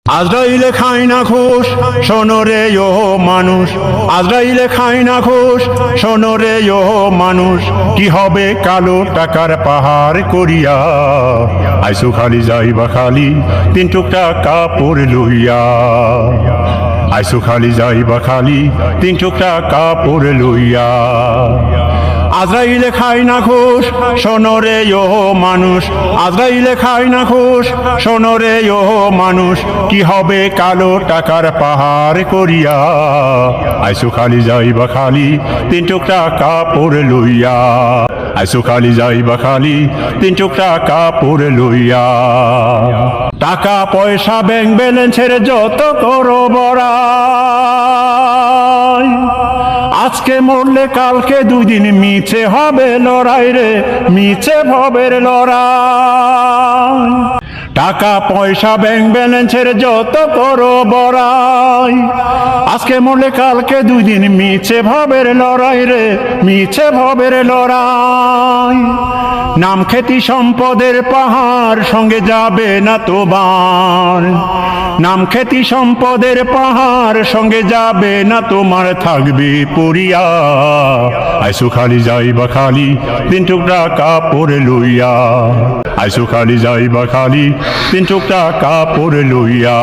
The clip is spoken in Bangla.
আজরাইলে খায় না ঘুষ, শোনো রে ও মানুষ। আজরাইলে খায় না ঘুষ, শোনো রে ও মানুষ। কি হবে কালো টাকার পাহাড় করিয়া? আইসো খালি যাইবা খালি তিন টুকটা কাপড় লইয়া। আইসো খালি যাইবা খালি তিন টুকটা কাপড় লইয়া। আজরাইলে খায় না ঘুষ, শোনো রে ও মানুষ। আজরাইলে খায় না ঘুষ, শোনো রে ও মানুষ। কি হবে কালো টাকার পাহাড় করিয়া? আইসো খালি যাইবা খালি তিন টুকটা কাপড় লইয়া। আইসো খালি যাইবা খালি তিন টুকটা কাপড় লইয়া। টাকা পয়সা ব্যাংক ব্যালেন্সের যত করো বড়াই, আজকে মরলে কালকে দুই দিন মিছে হবে লড়াই রে, মিছে ভবের লড়াই। টাকা পয়সা ব্যাংক ব্যালেন্সের যত করো বড়াই, আজকে মরলে কালকে দুই দিন মিছে ভবের লড়াই রে, মিছে ভবের লড়াই। নাম খ্যাতি সম্পদের পাহাড় সঙ্গে যাবে না তোমার। নাম খ্যাতি সম্পদের পাহাড় সঙ্গে যাবে না তোমার, থাকবে পড়িয়া। আইসো খালি যাইবা খালি তিন টুকটা কাপড় লইয়া। আইসো খালি যাইবা খালি তিন টুকটা কাপড় লইয়া।